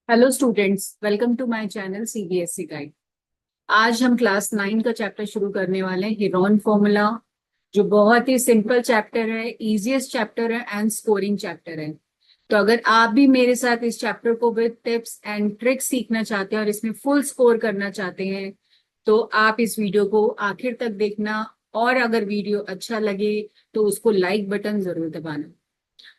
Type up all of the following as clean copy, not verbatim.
Hello students, welcome to my channel CBSE guide. आज हम class 9 का चैप्टर शुरू करने वाले हैं, हिरॉन फॉर्मूला, जो बहुत ही सिंपल चैप्टर है, इजीएस्ट चैप्टर है एंड स्कोरिंग चैप्टर है। तो अगर आप भी मेरे साथ इस चैप्टर को विद टिप्स एंड ट्रिक्स सीखना चाहते हैं और इसमें फुल स्कोर करना चाहते हैं, तो आप इस वीडियो को आखिर तक देखना। और अगर वीडियो अच्छा लगे तो उसको लाइक बटन जरूर दबाना।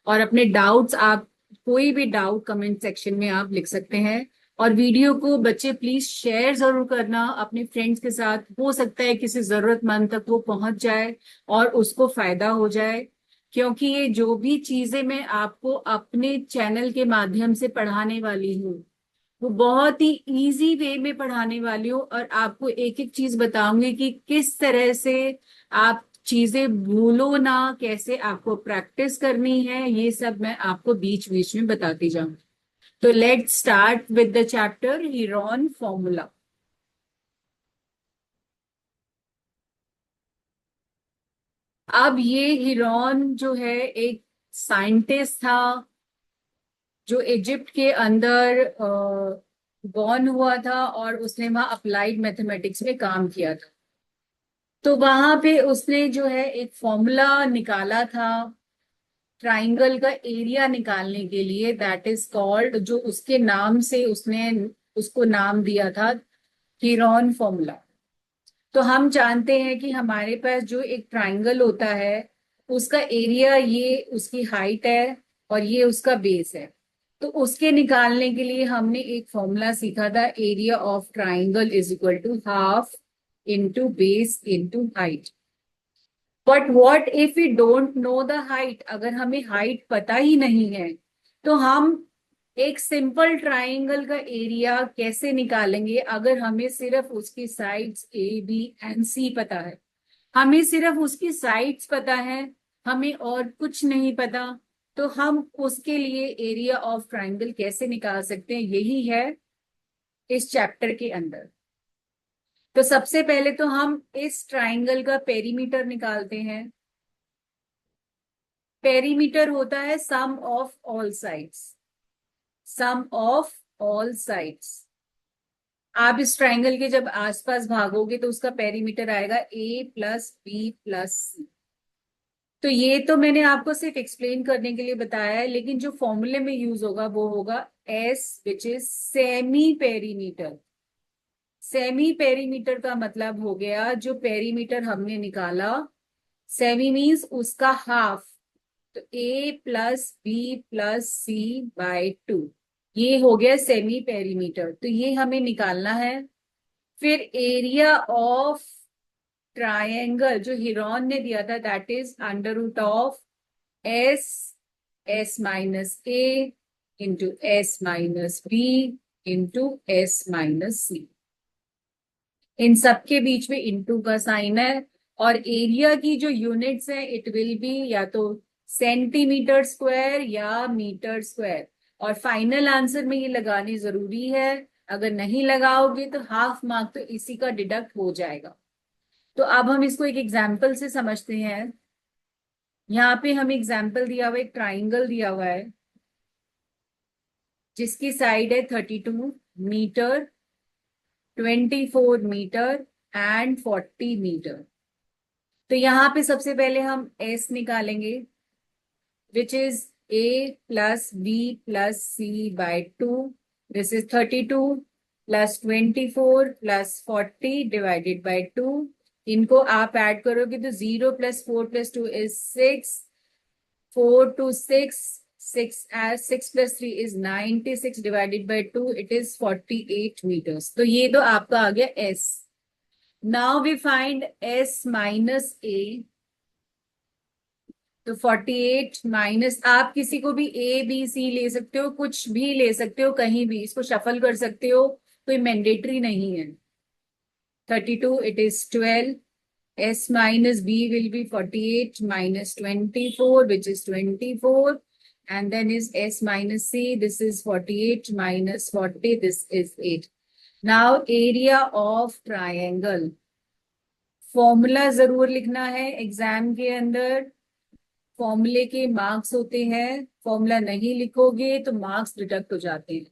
और अपने डाउट्स आप कोई भी डाउट कमेंट सेक्शन में आप लिख सकते हैं। और वीडियो को बच्चे प्लीज शेयर जरूर करना अपने फ्रेंड्स के साथ। हो सकता है किसी जरूरतमंद तक वो पहुंच जाए और उसको फायदा हो जाए, क्योंकि ये जो भी चीजें मैं आपको अपने चैनल के माध्यम से पढ़ाने वाली हूँ, वो बहुत ही इजी वे में पढ़ाने वाली हूँ। और आपको एक एक चीज बताऊंगी कि किस तरह से आप चीजें भूलो ना, कैसे आपको प्रैक्टिस करनी है, ये सब मैं आपको बीच बीच में बताती जाऊं। तो let's start with the chapter Heron formula. अब ये हीरॉन जो है एक साइंटिस्ट था, जो इजिप्ट के अंदर बॉर्न हुआ था और उसने वहां अप्लाइड मैथमेटिक्स में काम किया था। तो वहां पे उसने जो है एक फॉर्मूला निकाला था ट्राइंगल का एरिया निकालने के लिए, दैट इज कॉल्ड, जो उसके नाम से उसने उसको नाम दिया था हीरॉन फॉर्मूला। तो हम जानते हैं कि हमारे पास जो एक ट्राइंगल होता है, उसका एरिया, ये उसकी हाइट है और ये उसका बेस है। तो उसके निकालने के लिए हमने एक फॉर्मूला सीखा था, area of triangle is equal to half into base into height. But what if we don't know the height? अगर हमें हाइट पता ही नहीं है तो हम एक सिंपल ट्राइंगल का एरिया कैसे निकालेंगे? अगर हमें सिर्फ उसकी साइड्स ए बी एंड सी पता है, हमें सिर्फ उसकी साइड्स पता है, हमें और कुछ नहीं पता, तो हम उसके लिए एरिया ऑफ ट्राइंगल कैसे निकाल सकते हैं? यही है इस चैप्टर के अंदर। तो सबसे पहले तो हम इस ट्राइंगल का पेरीमीटर निकालते हैं। पेरीमीटर होता है sum of all sides, sum of all sides. आप इस ट्राइंगल के जब आसपास भागोगे तो उसका पेरीमीटर आएगा ए प्लस बी प्लस सी। तो ये तो मैंने आपको सिर्फ एक्सप्लेन करने के लिए बताया है, लेकिन जो फॉर्मूले में यूज होगा वो होगा S, which is semi perimeter. Semi perimeter का मतलब हो गया, जो पेरीमीटर हमने निकाला, सेमी मीन्स उसका हाफ, तो A plus B plus C by two, ये हो गया सेमी पेरीमीटर। तो ये हमें निकालना है। फिर एरिया ऑफ ट्रायंगल जो हिरॉन ने दिया था, that is under root of S, S minus A into S minus B into S minus C. इन सबके बीच में इंटू का साइन है। और एरिया की जो यूनिट्स है, इट विल बी या तो सेंटीमीटर स्क्वायर या मीटर स्क्वायर। और फाइनल आंसर में ये लगानी जरूरी है, अगर नहीं लगाओगे तो हाफ मार्क तो इसी का डिडक्ट हो जाएगा। तो अब हम इसको एक एग्जाम्पल से समझते हैं। यहाँ पे हमें एग्जाम्पल दिया हुआ है, एक ट्राइंगल दिया हुआ है जिसकी साइड है 32 मीटर, 24 मीटर एंड 40 मीटर। तो यहाँ पे सबसे पहले हम एस निकालेंगे, which is A plus B plus C by two. This is 32 plus 24 plus 40 divided by two. इनको आप ऐड करोगे तो 0 plus 4 plus 2 is 6, 4 to 6, 6 plus 3 is 96 divided by two, it is 48 metres. तो ये तो आपका आ गया S. Now we find S minus A. तो 48 माइनस, आप किसी को भी ए बी सी ले सकते हो, कुछ भी ले सकते हो, कहीं भी इसको शफल कर सकते हो, कोई मैंडेटरी नहीं है। 32, it is 12। S minus B will be 48 minus 24, which is 24. And then is S minus C. This is 48 minus 40. This is 8. Now, area of triangle. Formula जरूर लिखना है एग्जाम के अंदर। फॉर्मूले के मार्क्स होते हैं, फॉर्मूला नहीं लिखोगे तो मार्क्स डिडक्ट हो जाते हैं।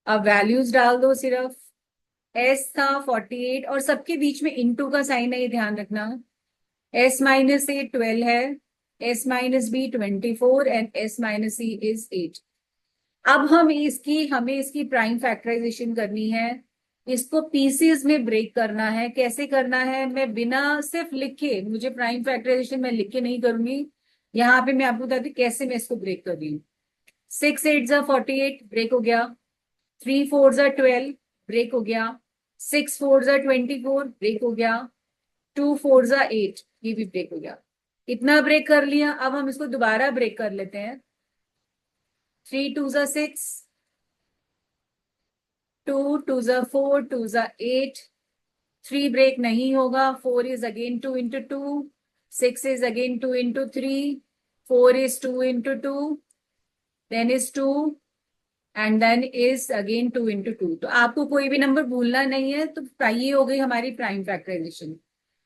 अब वैल्यूज डाल दो सिर्फ। एस था 48 और सबके बीच में इनटू का साइन है, ये ध्यान रखना। S - A 12 है, S - B 24 and S - C is 8। अब हमें इसकी प्राइम फैक्टराइजेशन करनी है। इसको पीसीज में ब्रेक करना है। कैसे करना है, मैं बिना सिर्फ लिखे, मुझे प्राइम फैक्टराइजेशन मैं लिख के नहीं करूंगी। यहाँ पे मैं आपको बताती हूँ कैसे मैं इसको ब्रेक कर रही हूँ। 6 8 = 48 ब्रेक हो गया। 3 4 = 12 ब्रेक हो गया। 6 4 = 24 ब्रेक हो गया। 2 4 = 8 ये भी ब्रेक हो गया। इतना ब्रेक कर लिया। अब हम इसको दोबारा ब्रेक कर लेते हैं। 3 2 = 6, 2 2 = 4, 2 = 8। 3 ब्रेक नहीं होगा। 4 is again 2 into 2, 6 is again 2 into 3, 4 is 2 into 2, then is 2 and then is again 2 into 2। तो आपको कोई भी नंबर भूलना नहीं है। तो ये हो गई हमारी प्राइम फैक्टराइजेशन।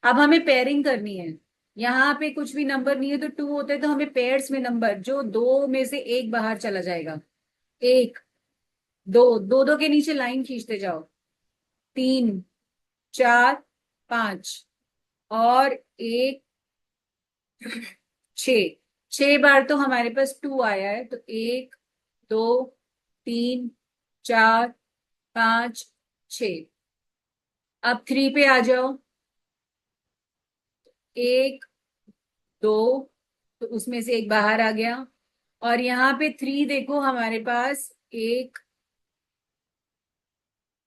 अब हमें पेयरिंग करनी है। यहाँ पे कुछ भी नंबर नहीं है तो 2 होते हैं, तो हमें पेयर्स में नंबर जो दो में से एक बाहर चला जाएगा। एक, दो, दो दो के नीचे लाइन खींचते जाओ। 3 4 5 और एक 6। 6 बार तो हमारे पास 2 आया है, तो 1 2 3 4 5 6। अब 3 पे आ जाओ। 1 2, तो उसमें से एक बाहर आ गया। और यहाँ पे 3 देखो हमारे पास एक,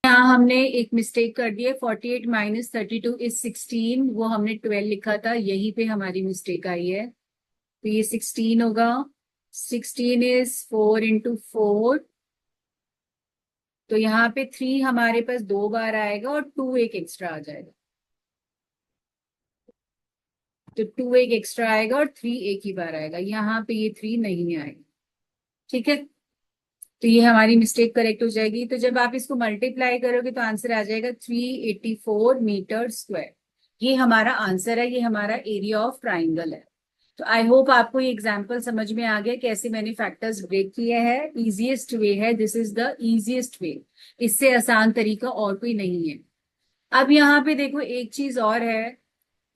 यहाँ हमने एक मिस्टेक कर दी है। 48 - 32 इज 16, वो हमने 12 लिखा था, यहीं पे हमारी मिस्टेक आई है। तो ये 16 होगा। 16 इज 4 into 4। तो यहाँ पे 3 हमारे पास 2 बार आएगा और 2 एक एक्स्ट्रा आ जाएगा। तो 2 एक एक्स्ट्रा आएगा और 3 एक ही बार आएगा। यहाँ पे ये 3 नहीं आएगा। ठीक है, तो ये हमारी मिस्टेक करेक्ट हो जाएगी। तो जब आप इसको मल्टीप्लाई करोगे तो आंसर आ जाएगा 384 मीटर स्क्वायर। ये हमारा आंसर है, ये हमारा एरिया ऑफ ट्राइंगल है। तो आई होप आपको ये एग्जाम्पल समझ में आ गया कैसे मैंने फैक्टर्स ब्रेक किए हैं। इजीएस्ट वे है, this is the easiest way. इससे आसान तरीका और कोई नहीं है। अब यहाँ पे देखो एक चीज और है,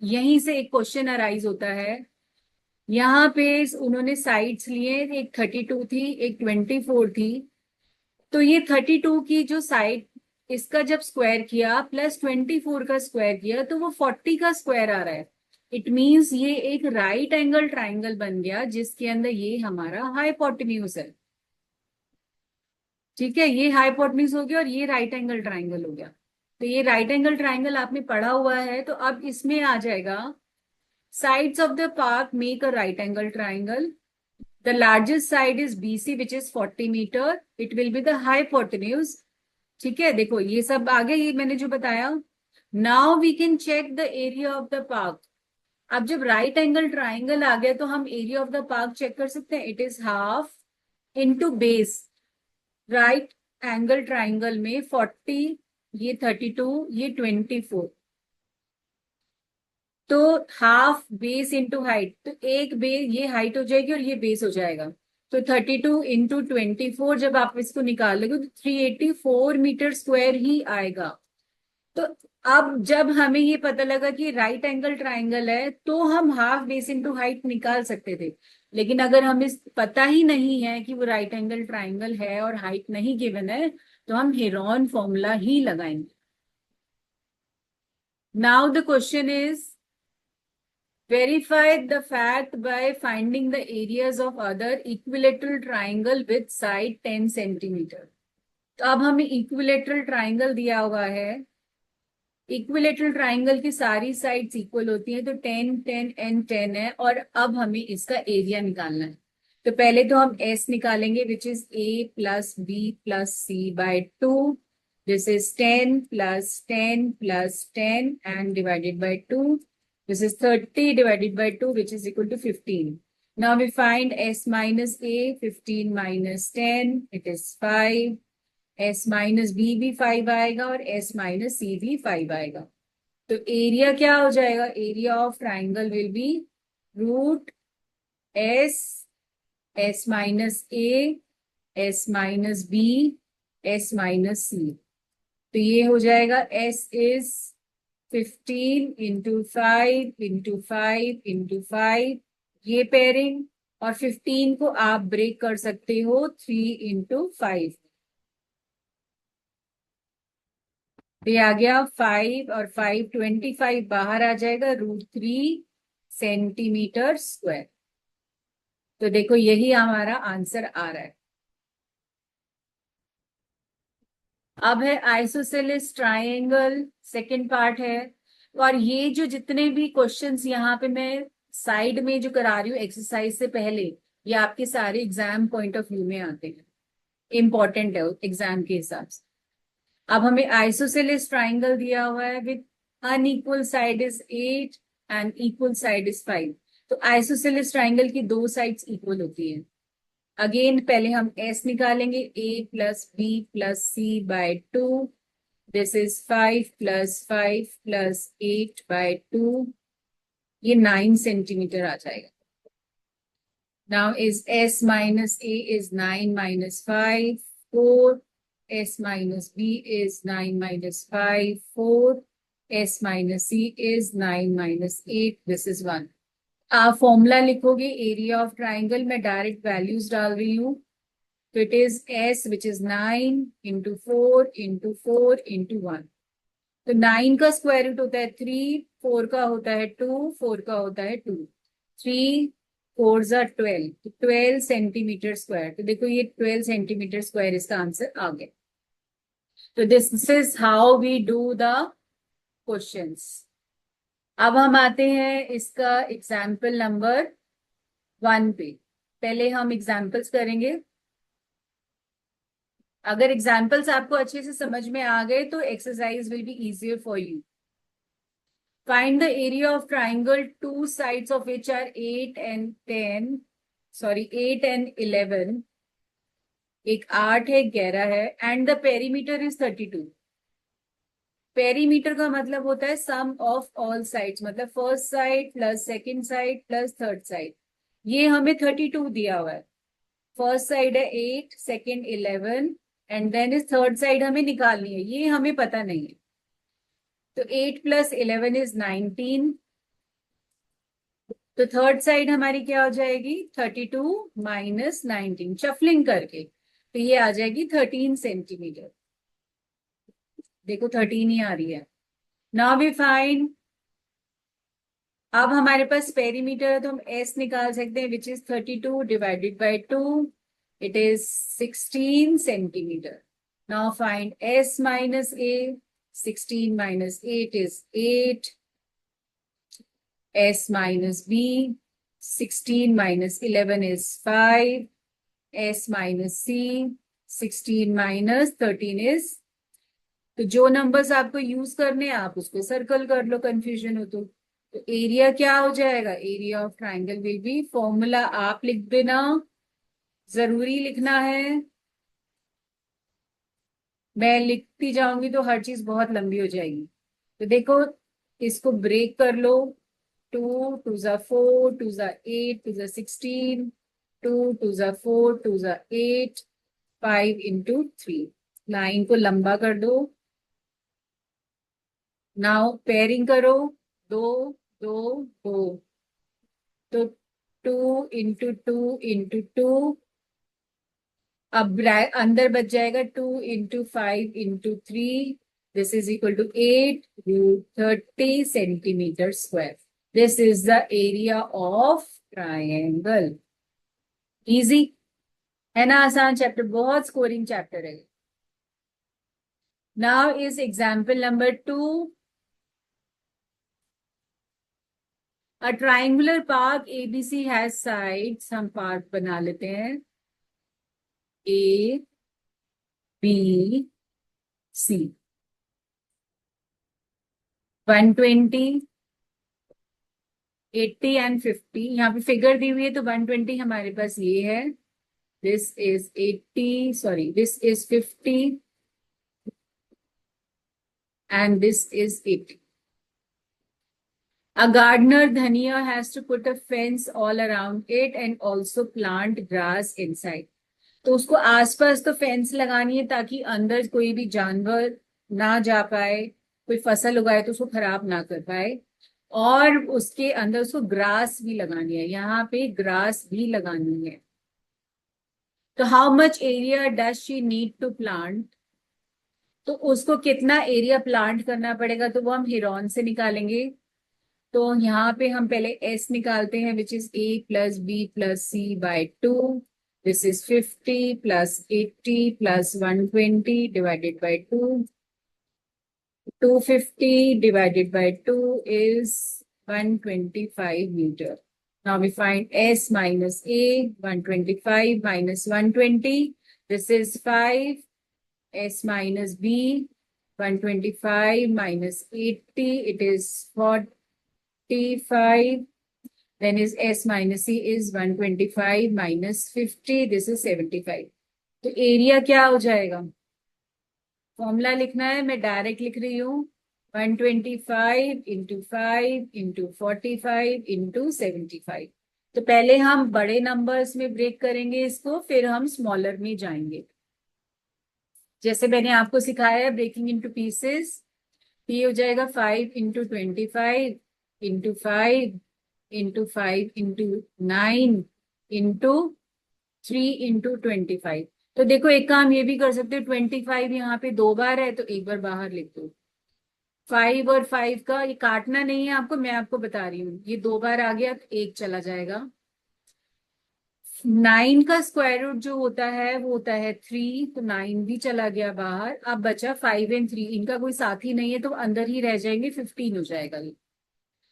यहीं से एक क्वेश्चन अराइज होता है। यहाँ पे उन्होंने साइड्स लिए, एक 32 थी, एक 24 थी। तो ये 32 की जो साइड, इसका जब स्क्वायर किया प्लस 24 का स्क्वायर किया तो वो 40 का स्क्वायर आ रहा है। इट मींस ये एक राइट एंगल ट्राइंगल बन गया जिसके अंदर ये हमारा हाइपोटेन्यूज है। ठीक है, ये हाइपोटेन्यूज हो गया और ये राइट एंगल ट्राइंगल हो गया। तो ये राइट एंगल ट्राइंगल आपने पढ़ा हुआ है, तो अब इसमें आ जाएगा sides of the park make a right angle triangle. The largest side is BC which is 40 meter. It will be the hypotenuse. ठीक है, देखो ये सब आ गया, ये मैंने जो बताया। Now we can check the area of the park. अब जब राइट एंगल ट्राइंगल आ गया तो हम area of the park check कर सकते हैं। It is half into base. Right angle triangle में 40, ये 32, ये 24, तो हाफ बेस इंटू हाइट, तो एक बेस, ये हाइट हो जाएगी और ये बेस हो जाएगा। तो 32 × 24 जब आप इसको निकालोगे तो 384 मीटर स्क्वायर ही आएगा। तो अब जब हमें ये पता लगा कि राइट एंगल ट्राइंगल है तो हम हाफ बेस इंटू हाइट निकाल सकते थे। लेकिन अगर हमें पता ही नहीं है कि वो राइट एंगल ट्राइंगल है और हाइट नहीं गिवन है, तो हम हेरोन फॉर्मूला ही लगाएंगे। Now the question is verify the fact by finding the areas of other equilateral triangle with side 10 centimeter। तो अब हमें इक्विलेटरल ट्राइंगल दिया हुआ है। इक्विलेटरल ट्राइंगल की सारी साइड्स इक्वल होती हैं, तो 10 10 एंड 10 है। और अब हमें इसका एरिया निकालना है। तो पहले तो हम एस निकालेंगे which is A + B + C by 2। This is 10 + 10 + 10 and divided by 2। This is 30 divided by 2 which is equal to 15. Now we find S minus A, 15 minus 10, it is 5. S minus B भी 5 आएगा और S minus C भी 5 आएगा। तो area क्या हो जाएगा? Area of triangle will be root S, S minus A, S minus B S minus C. तो ये हो जाएगा S is 15 into 5 into 5 into 5, ये पेयरिंग। और 15 को आप ब्रेक कर सकते हो 3 इंटू 5। तो ये आ गया 5 और 5, 25 बाहर आ जाएगा, √3 सेंटीमीटर स्क्वायर। तो देखो यही हमारा आंसर आ रहा है। अब है आइसोसेलेस ट्राइंगल, सेकंड पार्ट है। और ये जो जितने भी क्वेश्चंस यहाँ पे मैं साइड में जो करा रही हूँ एक्सरसाइज से पहले, ये आपके सारे एग्जाम पॉइंट ऑफ व्यू में आते हैं, इंपॉर्टेंट है एग्जाम के हिसाब से। अब हमें आइसोसेलेस ट्राइंगल दिया हुआ है with unequal side is 8 and equal side is 5। तो आइसोसेलेस ट्राइंगल की दो साइड्स इक्वल होती है। अगेन पहले हम एस निकालेंगे, a+b+c/2। This is 5+5+8/2। ये 9 सेंटीमीटर आ जाएगा। Now is s minus a is 9 minus 5, 4। s minus b is 9 minus 5, 4। s minus c is 9 minus 8, this is 1। आप फॉर्मूला लिखोगे एरिया ऑफ ट्राइंगल, मैं डायरेक्ट वैल्यूज डाल रही हूँ। तो it is s which is 9 into 4 into 4 into 1। तो 9 का square root होता है 3, 4 का होता है 2, 4 का होता है 2। 3 4 ज़ा 12, तो 12 सेंटीमीटर स्क्वायर। तो देखो ये 12 सेंटीमीटर स्क्वायर इसका आंसर आ गया। तो this is how we do the questions. अब हम आते हैं इसका एग्जाम्पल नंबर 1 पे। पहले हम एग्जाम्पल्स करेंगे। अगर एग्जाम्पल्स आपको अच्छे से समझ में आ गए तो exercise will be easier for you. Find the area of triangle, two sides of which are 8 and 10, sorry 8 and 11। एक 8 है, 11 है, and the perimeter is 32। Perimeter का मतलब होता है सम ऑफ ऑल साइड्स, मतलब first side plus second side plus third side. ये हमें 32 दिया हुआ है। फर्स्ट साइड है 8, second 11, and then is third side हमें निकालनी है, ये हमें पता नहीं है। तो 8+11 इज 19। तो थर्ड साइड हमारी क्या हो जाएगी, 32 माइनस 19, शफलिंग करके तो ये आ जाएगी 13 सेंटीमीटर। देखो 13 ही आ रही है। नाउ वी फाइंड, अब हमारे पास पेरीमीटर है तो हम एस निकाल सकते हैं, which is 32 divided by 2, it is 16 centimetre. Now find S minus A, 16 minus 8 is 8। s minus b, 16 minus 11 is 5। s minus c, 16 minus 13 is। तो जो नंबर्स आपको यूज करने हैं आप उसको सर्कल कर लो, कंफ्यूजन हो तो एरिया क्या हो जाएगा, area of triangle will B, formula आप लिख देना, जरूरी लिखना है। मैं लिखती जाऊंगी तो हर चीज बहुत लंबी हो जाएगी। तो देखो इसको ब्रेक कर लो, 2 2 ज़ा 4, 2 ज़ा 8, 2 ज़ा 16, 2 2 ज़ा 4, 2 ज़ा 8, 5 इंटू 3। लाइन को लंबा कर दो। नाउ पेयरिंग करो, 2 2 2। तो 2 इंटू 2 इंटू 2। अब अंदर बच जाएगा 2 into 5 into 3, this is equal to 8 √30 centimetre square. This is the area of triangle. Easy है ना, आसान चैप्टर, बहुत स्कोरिंग चैप्टर है। Now is example number 2। A triangular park ABC has sides, हम पार्क बना लेते हैं, ए बी सी। 120, 80 एंड 50, यहाँ पे फिगर दी हुई है तो 120 हमारे पास ये है, this is 80, sorry this is 50 and this is 80। A gardener Dhania has to put a fence all around it and also plant grass inside. तो उसको आसपास तो फेंस लगानी है ताकि अंदर कोई भी जानवर ना जा पाए, कोई फसल उगाए तो उसको खराब ना कर पाए। और उसके अंदर उसको ग्रास भी लगानी है, यहाँ पे ग्रास भी लगानी है। तो how much area does she need to plant, तो उसको कितना एरिया प्लांट करना पड़ेगा, तो वो हम हिरॉन से निकालेंगे। तो यहाँ पे हम पहले एस निकालते हैं, which is A plus B plus C by 2। This is 50 plus 80 plus 120 divided by 2। 250 divided by 2 is 125 meter. Now we find S minus A, 125 minus 120. This is 5. S minus B, 125 minus 80. It is 45. Then is S minus C is 125 minus 50. This is 75. तो area क्या हो जाएगा, formula लिखना है, मैं direct लिख रही हूँ। 125 इंटू 5 इंटू 45 इंटू 75। तो पहले हम बड़े नंबर्स में ब्रेक करेंगे इसको, फिर हम स्मॉलर में जाएंगे, जैसे मैंने आपको सिखाया है ब्रेकिंग इनटू पीसेस। ये हो जाएगा 5 into 25 into 5 into 5 into 9 into 3 into 25। तो देखो एक काम ये भी कर सकते हो, 25 यहाँ पे 2 बार है तो एक बार बाहर लिख दो। 5 और 5 का ये काटना नहीं है आपको, मैं आपको बता रही हूँ, ये 2 बार आ गया तो एक चला जाएगा। 9 का स्क्वायर रूट जो होता है वो होता है 3, तो 9 भी चला गया बाहर। अब बचा 5 एंड 3, इनका कोई साथी नहीं है तो अंदर ही रह जाएंगे, 15 हो जाएगा ये।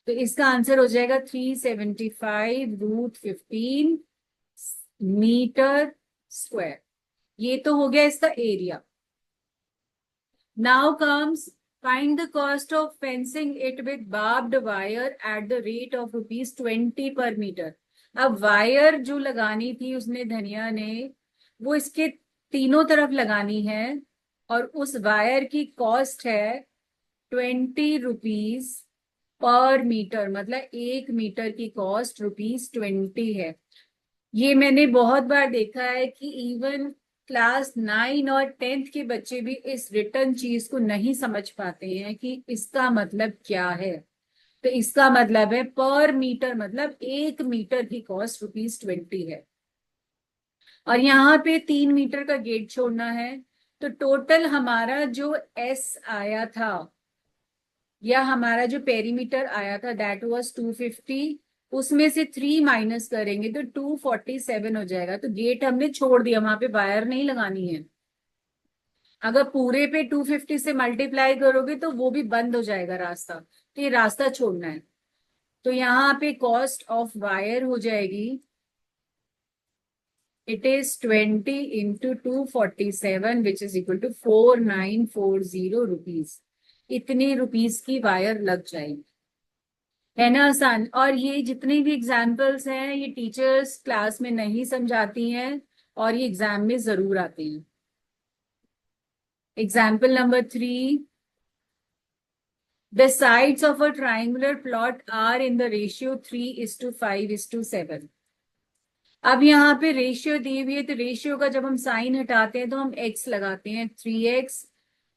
तो इसका आंसर हो जाएगा 375 √15 मीटर स्क्वायर। ये तो हो गया इसका area. Now comes find the cost of fencing it with barbed wire at the rate of ₹20 per metre. अब वायर जो लगानी थी उसने, धनिया ने, वो इसके तीनों तरफ लगानी है, और उस वायर की कॉस्ट है ₹20 पर मीटर, मतलब 1 मीटर की कॉस्ट ₹20 है। ये मैंने बहुत बार देखा है कि इवन क्लास 9 और 10th के बच्चे भी इस रिटर्न चीज को नहीं समझ पाते हैं कि इसका मतलब क्या है। तो इसका मतलब है पर मीटर, मतलब 1 मीटर की कॉस्ट ₹20 है। और यहाँ पे 3 मीटर का गेट छोड़ना है। तो टोटल हमारा जो एस आया था, या हमारा जो पेरीमीटर आया था, दैट वाज 250। उसमें से 3 माइनस करेंगे तो 247 हो जाएगा। तो गेट हमने छोड़ दिया, वहां पे वायर नहीं लगानी है। अगर पूरे पे 250 से मल्टीप्लाई करोगे तो वो भी बंद हो जाएगा रास्ता, तो ये रास्ता छोड़ना है। तो यहाँ पे कॉस्ट ऑफ वायर हो जाएगी, it is 20 into 247 which is equal to 4940 rupees. इतने रुपीज की वायर लग जाएगी, है ना आसान। और ये जितने भी एग्जाम्पल्स हैं ये टीचर्स क्लास में नहीं समझाती हैं, और ये एग्जाम में जरूर आते हैं। Example number 3, the sides of a triangular plot are in the ratio 3:5:7। अब यहाँ पे रेशियो दी हुई है, तो रेशियो का जब हम साइन हटाते हैं तो हम एक्स लगाते हैं। 3x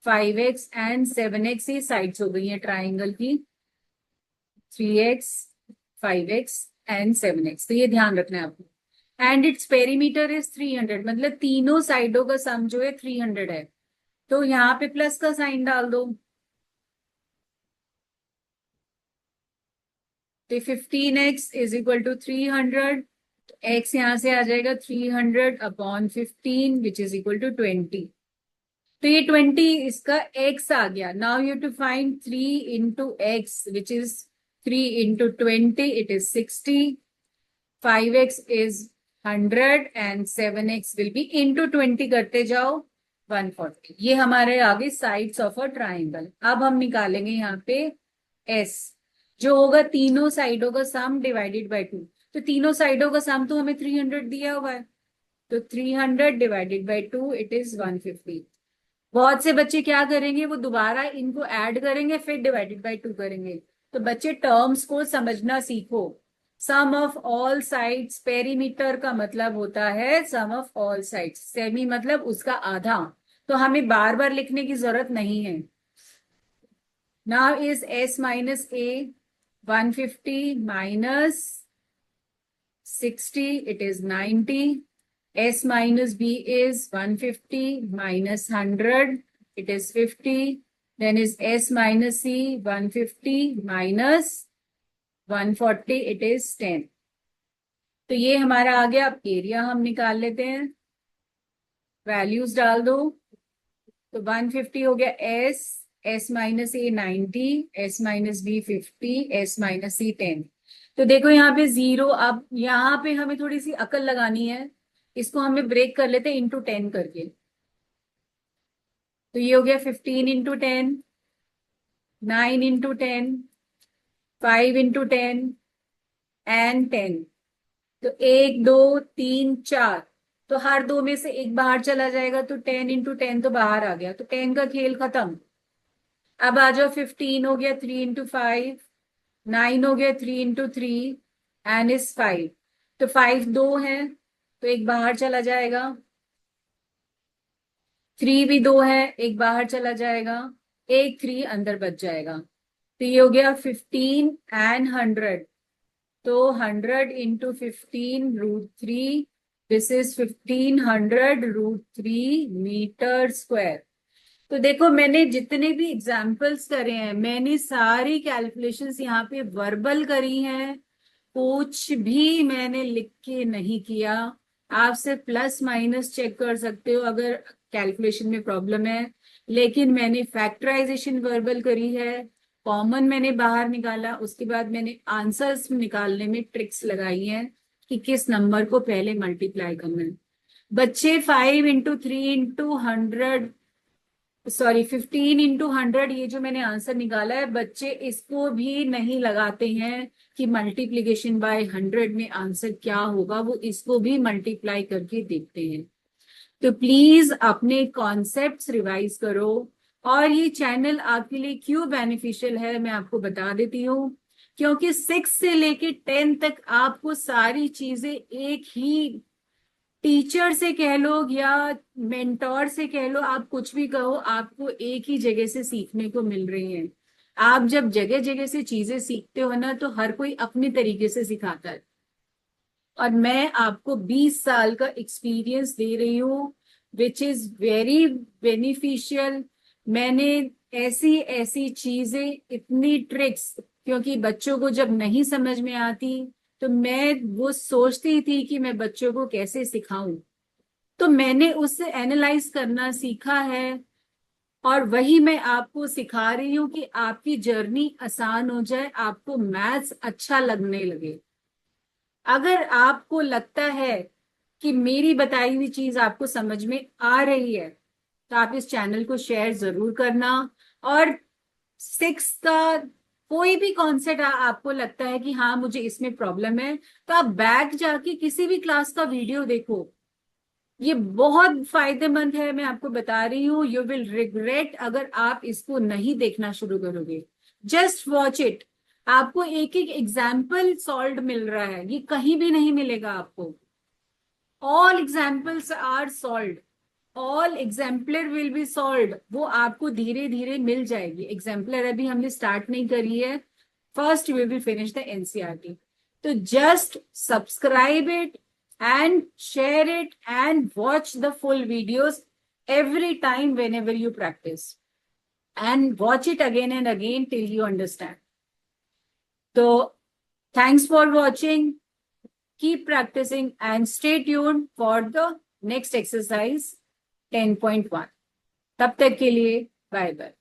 5x एंड 7x, ये साइड्स हो गई हैं ट्राइंगल की। 3x 5x एंड 7x, तो ये ध्यान रखना है आपको। एंड इट्स पेरीमीटर इज 300, मतलब तीनों साइडों का सम जो है 300 है। तो यहाँ पे प्लस का साइन डाल दो। तो 15x is equal to 300, x यहां से आ जाएगा 300/15 विच इज इक्वल टू 20। तो ये 20 इसका x आ गया। Now you to find 3 into x which is 3 into 20, it is 60। 5x is 100 and 7x will be into 20 करते जाओ 140। ये हमारे आगे साइड्स ऑफ अ ट्राइंगल। अब हम निकालेंगे यहाँ पे s, जो होगा तीनों साइडों का सम डिवाइडेड बाय 2। तो तीनों साइडों का सम तो हमें 300 दिया हुआ है, तो 300 डिवाइडेड बाय 2 इट इज 150। बहुत से बच्चे क्या करेंगे, वो दोबारा इनको ऐड करेंगे फिर डिवाइडेड बाय 2 करेंगे। तो बच्चे टर्म्स को समझना सीखो। सम ऑफ ऑल साइड्स, पेरीमीटर का मतलब होता है sum of all sides, semi मतलब उसका आधा, तो हमें बार बार लिखने की जरूरत नहीं है। Now is s minus a 150 minus 60, it is 90. S minus B is 150 minus 100, it is 50. Then is S minus C 150 minus 140, it is 10. तो ये हमारा आ गया। अब एरिया हम निकाल लेते हैं, वैल्यूज डाल दो। तो 150 हो गया S, S minus A 90, S minus B 50, S minus C 10। तो देखो यहाँ पे जीरो, अब यहाँ पे हमें थोड़ी सी अकल लगानी है, इसको हमें ब्रेक कर लेते हैं इंटू 10 करके। तो ये हो गया 15 इंटू 10, 9 इंटू 10, 5 इंटू 10 एंड 10। तो 1 2 3 4, तो हर दो में से एक बाहर चला जाएगा, तो 10 इंटू 10 तो बाहर आ गया, तो 10 का खेल खत्म। अब आ जाओ, 15 हो गया 3 इंटू 5, 9 हो गया 3 इंटू 3 एंड इज 5। तो 5 दो है, तो एक बाहर चला जाएगा, 3 भी दो है, एक बाहर चला जाएगा, एक 3 अंदर बच जाएगा। तो ये हो गया 15 एंड 100। तो 100 into 15 √3, this is 1500 √3 metre square. तो देखो मैंने जितने भी एग्जाम्पल्स करे हैं, मैंने सारी कैलकुलेशंस यहाँ पे वर्बल करी हैं, कुछ भी मैंने लिख के नहीं किया। आप सिर्फ प्लस माइनस चेक कर सकते हो अगर कैलकुलेशन में प्रॉब्लम है, लेकिन मैंने फैक्टराइजेशन वर्बल करी है, कॉमन मैंने बाहर निकाला, उसके बाद मैंने आंसर्स निकालने में ट्रिक्स लगाई हैं कि किस नंबर को पहले मल्टीप्लाई करना है। बच्चे 5 इंटू 3 इंटू 100, सॉरी 15 इंटू 100, ये जो मैंने आंसर निकाला है, बच्चे इसको भी नहीं लगाते हैं कि मल्टीप्लीकेशन बाय 100 में आंसर क्या होगा, वो इसको भी मल्टीप्लाई करके देखते हैं। तो प्लीज अपने कॉन्सेप्ट्स रिवाइज करो। और ये चैनल आपके लिए क्यों बेनिफिशियल है मैं आपको बता देती हूँ, क्योंकि 6 से लेके 10 तक आपको सारी चीजें एक ही टीचर से कह लो या मेंटोर से कह लो, आप कुछ भी कहो, आपको एक ही जगह से सीखने को मिल रही है। आप जब जगह जगह से चीजें सीखते हो ना, तो हर कोई अपने तरीके से सिखाता है, और मैं आपको 20 साल का एक्सपीरियंस दे रही हूँ विच इज वेरी बेनिफिशियल। मैंने ऐसी ऐसी चीजें, इतनी ट्रिक्स, क्योंकि बच्चों को जब नहीं समझ में आती तो मैं वो सोचती थी कि मैं बच्चों को कैसे सिखाऊं, तो मैंने उससे एनालाइज करना सीखा है, और वही मैं आपको सिखा रही हूँ कि आपकी जर्नी आसान हो जाए, आपको मैथ्स अच्छा लगने लगे। अगर आपको लगता है कि मेरी बताई हुई चीज आपको समझ में आ रही है, तो आप इस चैनल को शेयर जरूर करना। और 6 का कोई भी कॉन्सेप्ट आपको लगता है कि हाँ मुझे इसमें प्रॉब्लम है, तो आप बैक जाके किसी भी क्लास का वीडियो देखो, ये बहुत फायदेमंद है। मैं आपको बता रही हूँ, यू विल रिग्रेट अगर आप इसको नहीं देखना शुरू करोगे। जस्ट वॉच इट, आपको एक एक एग्जाम्पल सॉल्व मिल रहा है, ये कहीं भी नहीं मिलेगा आपको। All examples are solve, all examples will be solve, वो आपको धीरे धीरे मिल जाएगी। एग्जाम्पलर अभी हमने स्टार्ट नहीं करी है, first we will finish the NCERT. तो just subscribe it and share it and watch the full videos every time whenever you practice, and watch it again and again till you understand. So thanks for watching, keep practicing and stay tuned for the next exercise 10.1. तब तक के लिए bye bye.